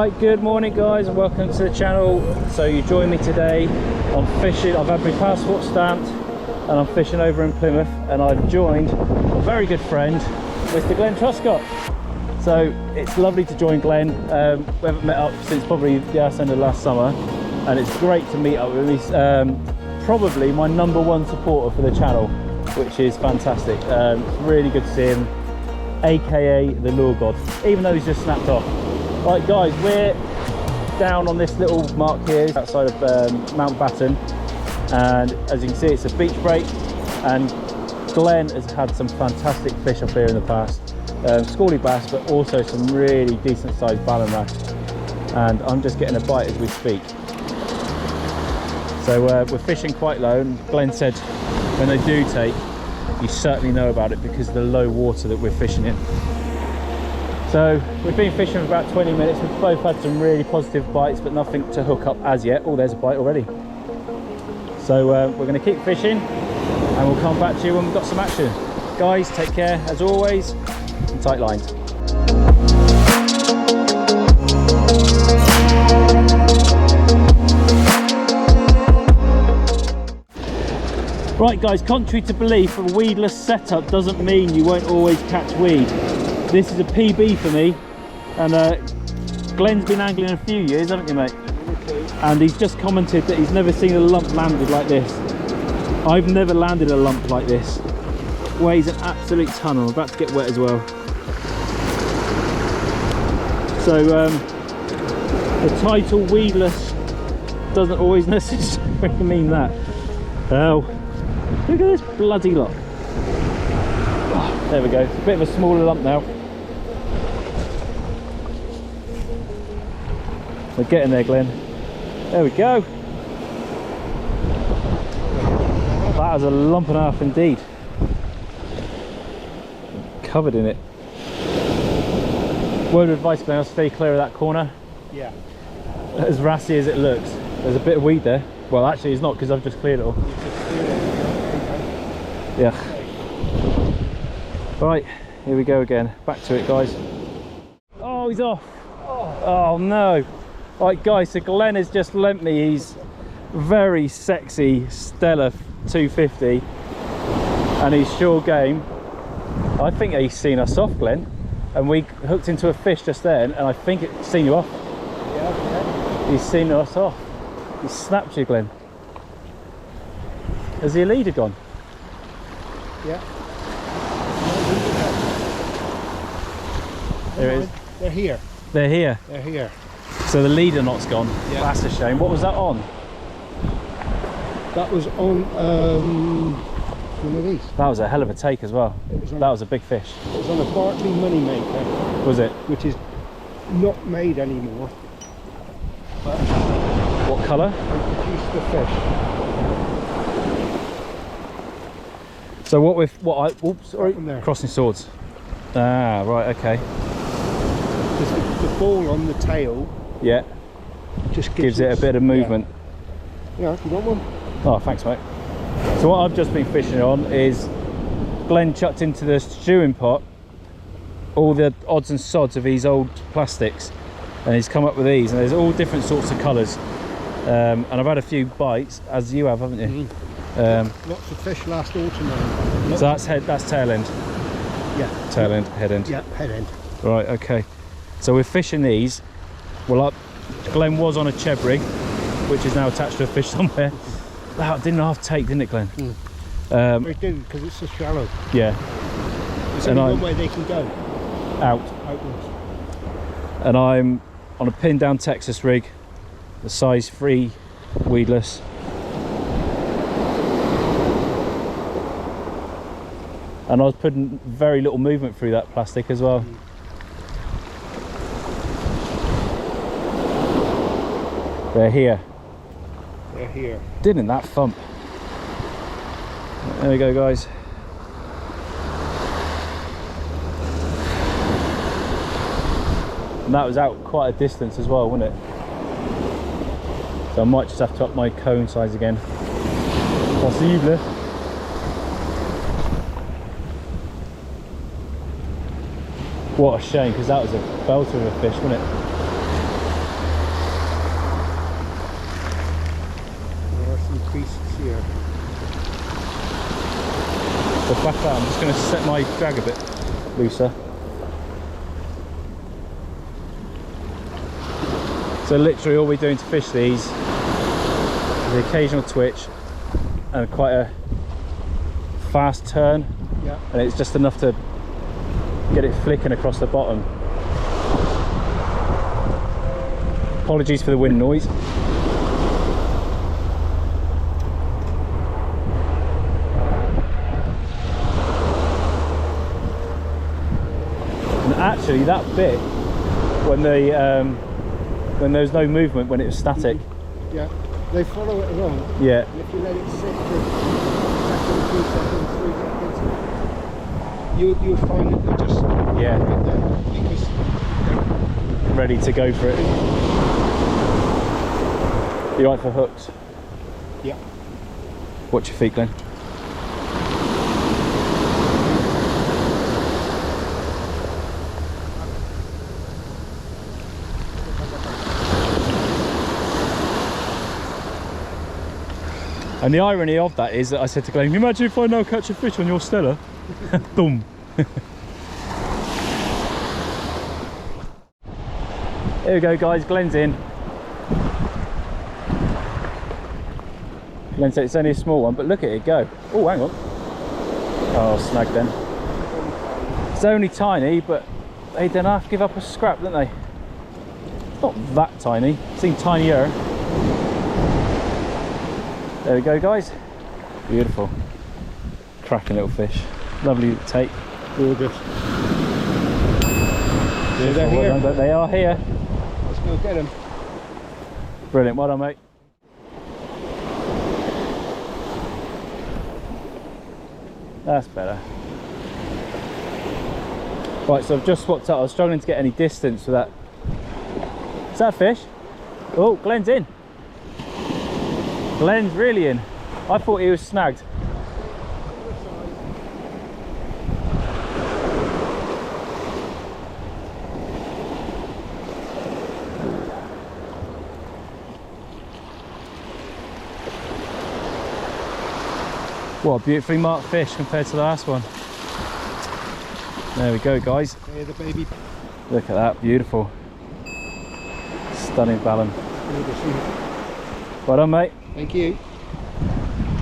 Right, good morning guys and welcome to the channel. So you join me today. I'm fishing, I've had my passport stamped and I'm fishing over in Plymouth, and I've joined a very good friend, Mr. Glenn Truscott. So it's lovely to join Glenn. We haven't met up since probably the end of last summer, and it's great to meet up with him. He's probably my #1 supporter for the channel, which is fantastic. It's really good to see him, aka the lure god, even though he's just snapped off. Right guys, we're down on this little mark here outside of Mount Batten, and as you can see it's a beach break, and Glenn has had some fantastic fish up here in the past, schoolie bass, but also some really decent sized ballan wrasse, and I'm just getting a bite as we speak. So we're fishing quite low, and Glenn said when they do take, you certainly know about it because of the low water that we're fishing in. So we've been fishing for about 20 minutes. We've both had some really positive bites, but nothing to hook up as yet. Oh, there's a bite already. So we're going to keep fishing and we'll come back to you when we've got some action. Guys, take care as always, and tight lines. Right guys, contrary to belief, a weedless setup doesn't mean you won't always catch weed. This is a PB for me, and Glenn's been angling a few years, haven't you mate? Okay. And he's just commented that he's never seen a lump landed like this. I've never landed a lump like this. Weighs an absolute ton. I'm about to get wet as well. So the title weedless doesn't always necessarily mean that. Oh, look at this bloody lot. Oh, there we go. It's a bit of a smaller lump now. We're getting there, Glenn. There we go. That was a lump and a half indeed. Covered in it. Word of advice, Glenn, I'll stay clear of that corner. Yeah. As Wrasse as it looks. There's a bit of weed there. Well, actually it's not, because I've just cleared it all. Yeah. Right, here we go again. Back to it, guys. Oh, he's off. Oh no. Right guys, so Glenn has just lent me his very sexy Stella 250, and he's sure game. I think he's seen us off, Glenn, and we hooked into a fish just then, and I think it's seen you off. Yeah, okay. He's seen us off. He snapped you, Glenn. Has the leader gone? Yeah. There it is. They're here. They're here. They're here. So the leader knot's gone. Yeah. That's a shame. What was that on? That was on one of these. That was a hell of a take as well. That was a big fish. It was on a Bartley Moneymaker. Was it? Which is not made anymore. But What colour? they produced the fish. So oops, sorry. From there. Crossing swords. Ah, right, okay. The ball on the tail Yeah, just gives it a bit of movement. Yeah, if you want one. Oh, thanks mate. So what I've just been fishing on is Glenn chucked into the stewing pot all the odds and sods of these old plastics, and he's come up with these, and there's all different sorts of colours, and I've had a few bites, as you have, haven't you? Lots of fish last autumn. So that's tail end. Yeah. Tail end, head end. Yeah, head end. Right, okay. So we're fishing these. Well, Glenn was on a chebry, which is now attached to a fish somewhere. That didn't half take, didn't it, Glenn? It didn't, because it's so shallow. Yeah. There's only one way they can go. Outwards. And I'm on a pin down Texas rig, the size 3 weedless. And I was putting very little movement through that plastic as well. They're here. They're here. Didn't that thump? There we go, guys. And that was out quite a distance as well, wasn't it? So I might just have to up my cone size again. Possible. What a shame, because that was a belter of a fish, wasn't it? So back up, I'm just going to set my drag a bit looser. So literally all we're doing to fish these is the occasional twitch and quite a fast turn, Yeah. and it's just enough to get it flicking across the bottom. Apologies for the wind noise. And actually that bit, when there's no movement, when it was static, Yeah. They follow it along. yeah, And if you let it sit for a second, 2 seconds, 3 seconds, you'll find that they're just yeah, right there because ready to go for it. You right for hooks? yeah. Watch your feet, Glenn. And the irony of that is that I said to Glenn, imagine if I now catch a fish on your Stella. Boom. Here we go, guys, Glenn's in. Glenn said it's only a small one, but look at it go. Oh, hang on. Oh, snagged then. It's only tiny, but they don't have to give up a scrap, don't they? It's not that tiny, it seemed tinier. There we go, guys. Beautiful. Cracking little fish. Lovely Tite. Gorgeous. Beautiful. they're here. Well done, they are here. Let's go get them. Brilliant, well done, mate. That's better. Right, so I've just swapped out. I was struggling to get any distance with that. Is that a fish? Oh, Glenn's in. Glenn's really in. I thought he was snagged. What a beautifully marked fish compared to the last one. There we go, guys. There's the baby. Look at that, beautiful. Stunning balance. Well done, mate. Thank you.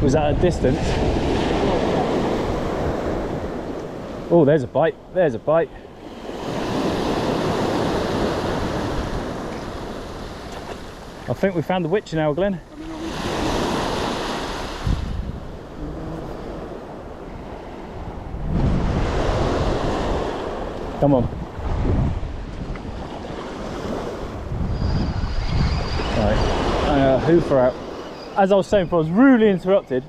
Was that a distance? Oh, there's a bite. There's a bite. I think we found the witcher now, Glenn. Come on. Right, hoofer out. As I was saying before, I was rudely interrupted.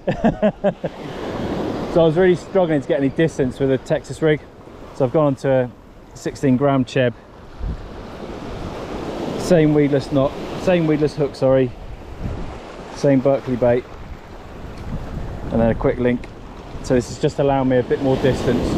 So I was really struggling to get any distance with a Texas rig. So I've gone on to a 16-gram cheb. Same weedless knot, same weedless hook, sorry. Same Berkeley bait. And then a quick link. So this is just allowing me a bit more distance.